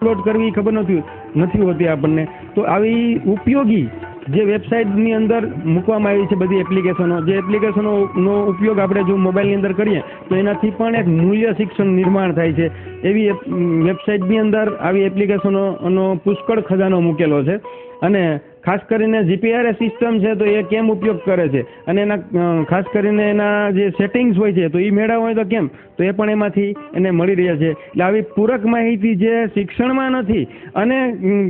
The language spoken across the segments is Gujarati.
અપલોડ કરવી ખબર નથી હોતી આપણને. તો આવી ઉપયોગી જે વેબસાઇટની અંદર મૂકવામાં આવી છે બધી એપ્લિકેશનો, જે એપ્લિકેશનોનો ઉપયોગ આપણે જો મોબાઈલની અંદર કરીએ તો એનાથી પણ એક મૂલ્ય શિક્ષણ નિર્માણ થાય છે. એવી વેબસાઇટની અંદર આવી એપ્લિકેશનોનો પુષ્કળ ખજાનો મૂકેલો છે. અને ખાસ કરીને જીપીઆરએસ સિસ્ટમ છે તો એ કેમ ઉપયોગ કરે છે અને એના ખાસ કરીને એના જે સેટિંગ્સ હોય છે તો એ મેળવવા હોય તો કેમ, તો એ પણ એમાંથી એને મળી રહે છે. એટલે આવી પૂરક માહિતી જે શિક્ષણમાં નથી અને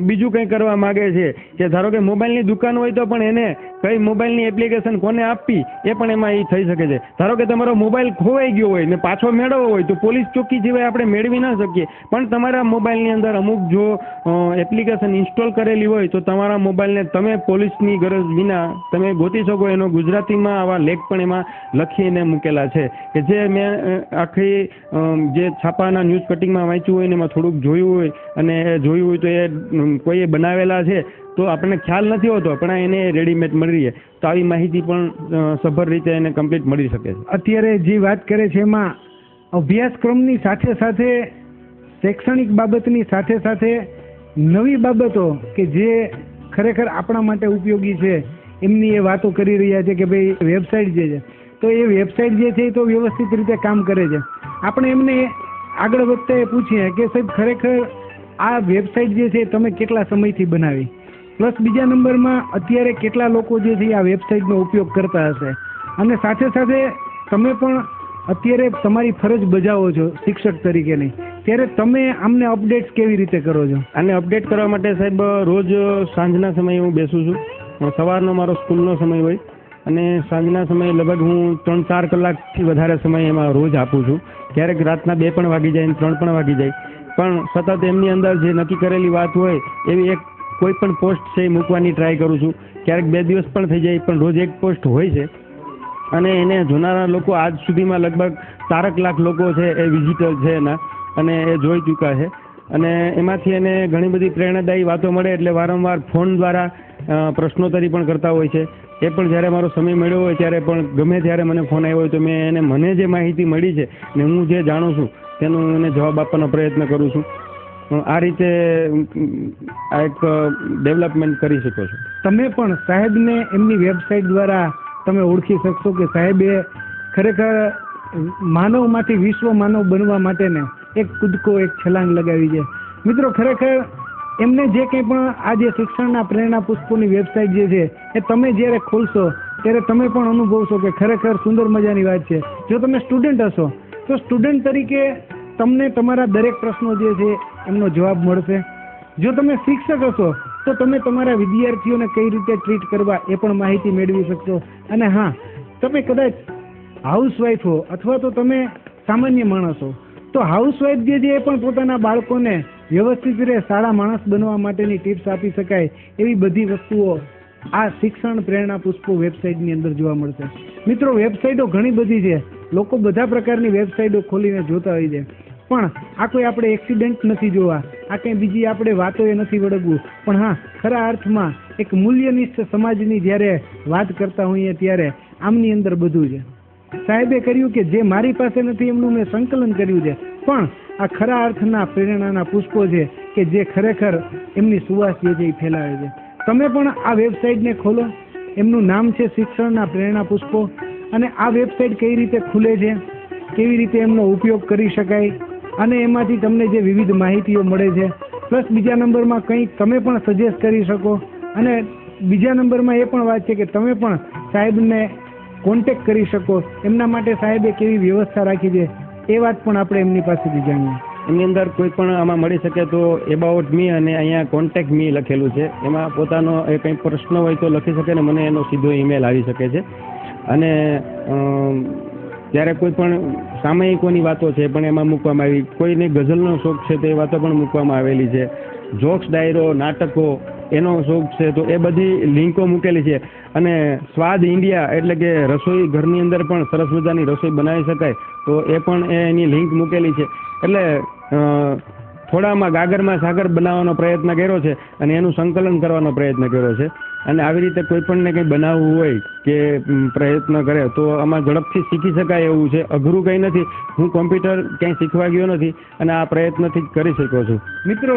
બીજું કંઈ કરવા માગે છે કે ધારો કે મોબાઈલની દુકાન હોય તો પણ એને કઈ મોબાઈલની એપ્લિકેશન કોને આપવી એ પણ એમાં એ થઈ શકે છે. ધારો કે તમારો મોબાઈલ ખોવાઈ ગયો હોય ને પાછો મેળવવો હોય તો પોલીસ ચોકી સિવાય આપણે મેળવી ના શકીએ, પણ તમારા મોબાઈલની અંદર અમુક જો એપ્લિકેશન ઇન્સ્ટોલ કરેલી હોય તો તમારા મોબાઈલને તમે પોલીસની ગરજ વિના તમે ગોતી શકો. એનો ગુજરાતીમાં આવા લેખ પણ એમાં લખીને મૂકેલા છે કે જે મેં આખી જે છાપાના ન્યૂઝ કટિંગમાં વાંચ્યું હોય ને એમાં થોડુંક જોયું હોય અને જોયું હોય તો એ કોઈએ બનાવેલા છે તો આપણને ખ્યાલ નથી હોતો પણ એને રેડીમેડ મળી રહે. તો આવી માહિતી પણ સભર રીતે એને કમ્પ્લીટ મળી શકે છે. અત્યારે જે વાત કરે છે એમાં અભ્યાસક્રમની સાથે સાથે શૈક્ષણિક બાબતની સાથે સાથે નવી બાબતો કે જે ખરેખર આપણા માટે ઉપયોગી છે એમની એ વાતો કરી રહ્યા છે કે ભાઈ વેબસાઇટ જે છે તો એ વેબસાઇટ જે છે એ તો વ્યવસ્થિત રીતે કામ કરે છે. આપણે એમને આગળ વધતા એ પૂછીએ કે સાહેબ ખરેખર આ વેબસાઇટ જે છે તમે કેટલા સમયથી બનાવી, પ્લસ બીજા નંબરમાં અત્યારે કેટલા લોકો જે છે આ વેબસાઇટનો ઉપયોગ કરતા હશે, અને સાથે સાથે તમે પણ અત્યારે તમારી ફરજ બજાવો છો શિક્ષક તરીકેની, ત્યારે તમે આમને અપડેટ્સ કેવી રીતે કરો છો? આને અપડેટ કરવા માટે સાહેબ રોજ સાંજના સમયે હું બેસું છું. સવારનો મારો સ્કૂલનો સમય હોય અને સાંજના સમયે લગભગ હું 3-4 કલાકથી વધારે સમય એમાં રોજ આપું છું. ક્યારેક રાતના 2 પણ વાગી જાય અને 3 પણ વાગી જાય, પણ સતત એમની અંદર જે નક્કી કરેલી વાત હોય એવી એક કોઈ પણ પોસ્ટ છે એ મૂકવાની ટ્રાય કરું છું. ક્યારેક 2 દિવસ પણ થઈ જાય પણ રોજ એક પોસ્ટ હોય છે. અને એને જોનારા લોકો આજ સુધીમાં લગભગ 4 લાખ લોકો છે એ વિઝિટર છે એના, અને એ જોઈ ચૂક્યા છે. અને એમાંથી એને ઘણી બધી પ્રેરણાદાયી વાતો મળે એટલે વારંવાર ફોન દ્વારા પ્રશ્નોત્તરી પણ કરતા હોય છે. એ પણ જ્યારે મારો સમય મળ્યો હોય ત્યારે પણ ગમે ત્યારે મને ફોન આવ્યો હોય તો મેં મને જે માહિતી મળી છે ને હું જે જાણું છું તેનો એને જવાબ આપવાનો પ્રયત્ન કરું છું. આ રીતે આ એક ડેવલપમેન્ટ કરી શકો છો. તમે પણ સાહેબને એમની વેબસાઇટ દ્વારા તમે ઓળખી શકશો કે સાહેબે ખરેખર માનવમાંથી વિશ્વ માનવ બનવા માટેને એક કૂદકો એક છલાંગ લગાવી છે. મિત્રો ખરેખર એમને જે કંઈ પણ આ જે શિક્ષણના પ્રેરણા પુષ્પોની વેબસાઇટ જે છે એ તમે જ્યારે ખોલશો ત્યારે તમે પણ અનુભવશો કે ખરેખર સુંદર મજાની વાત છે. જો તમે સ્ટુડન્ટ હશો તો સ્ટુડન્ટ તરીકે તમને તમારા દરેક પ્રશ્નો જે છે એમનો જવાબ મળશે. જો તમે શિક્ષક હશો તો તમે તમારા વિદ્યાર્થીઓને કઈ રીતે ટ્રીટ કરવા એ પણ માહિતી મેળવી શકશો. અને હા, તમે કદાચ હાઉસવાઈફ હો અથવા તો તમે સામાન્ય માણસ હો તો હાઉસવાઈફ જે છે એ પણ પોતાના બાળકોને વ્યવસ્થિત રીતે સારા માણસ બનવા માટેની ટિપ્સ આપી શકાય એવી બધી વસ્તુઓ આ શિક્ષણ પ્રેરણા પુષ્પો વેબસાઇટની અંદર જોવા મળશે. મિત્રો વેબસાઇટો ઘણી બધી છે, લોકો બધા પ્રકારની વેબસાઇટો ખોલીને જોતા હોય છે, પણ આ કોઈ આપણે એક્સિડન્ટ નથી જોવા, આ કંઈ બીજી આપણે વાતો એ નથી વળગવું, પણ હા ખરા અર્થમાં એક મૂલ્યનિષ્ઠ સમાજની જ્યારે વાત કરતા હોઈએ ત્યારે આમની અંદર બધું છે. સાહેબે કર્યું કે જે મારી પાસે નથી એમનું મેં સંકલન કર્યું છે, પણ આ ખરા અર્થના પ્રેરણાના પુષ્પો છે કે જે ખરેખર એમની સુવાસ જે છે એ ફેલાવે છે. તમે પણ આ વેબસાઇટને ખોલો, એમનું નામ છે શિક્ષણના પ્રેરણા પુષ્પો, અને આ વેબસાઇટ કઈ રીતે ખુલે છે, કેવી રીતે એમનો ઉપયોગ કરી શકાય અને એમાંથી તમને જે વિવિધ માહિતીઓ મળે છે, પ્લસ બીજા નંબરમાં કંઈ તમે પણ સજેસ્ટ કરી શકો, અને બીજા નંબરમાં એ પણ વાત છે કે તમે પણ સાહેબને કોન્ટેક્ટ કરી શકો. એમના માટે સાહેબે કેવી વ્યવસ્થા રાખી છે એ વાત પણ આપણે એમની પાસેથી જાણીએ. એની અંદર કોઈ પણ આમાં મળી શકે તો એબાઉટ મી અને અહીંયા કોન્ટેક્ટ મી લખેલું છે, એમાં પોતાનો એ કંઈ પ્રશ્ન હોય તો લખી શકે ને મને એનો સીધો ઈમેલ આવી શકે છે. અને ત્યારે કોઈ પણ સામયિકોની વાતો છે પણ એમાં મૂકવામાં આવી, કોઈને ગઝલનો શોખ છે તો એ વાતો પણ મૂકવામાં આવેલી છે, જોક્સ ડાયરો નાટકો એનો શોખ છે તો એ બધી લિંકો મૂકેલી છે. અને સ્વાદ ઇન્ડિયા એટલે કે રસોઈ ઘરની અંદર પણ સરસ મજાની રસોઈ બનાવી શકાય તો એ પણ એની લિંક મૂકેલી છે. એટલે થોડામાં ગાગરમાં સાગર બનાવવાનો પ્રયત્ન કર્યો છે અને એનું સંકલન કરવાનો પ્રયત્ન કર્યો છે. અને આવી રીતે કોઈ પણને કંઈ બનાવવું હોય કે પ્રયત્ન કરે તો આમાં ઝડપથી શીખી શકાય એવું છે. અઘરું કંઈ નથી. હું કોમ્પ્યુટર ક્યાંય શીખવા ગયો નથી અને આ પ્રયત્નથી જ કરી શકો છું. મિત્રો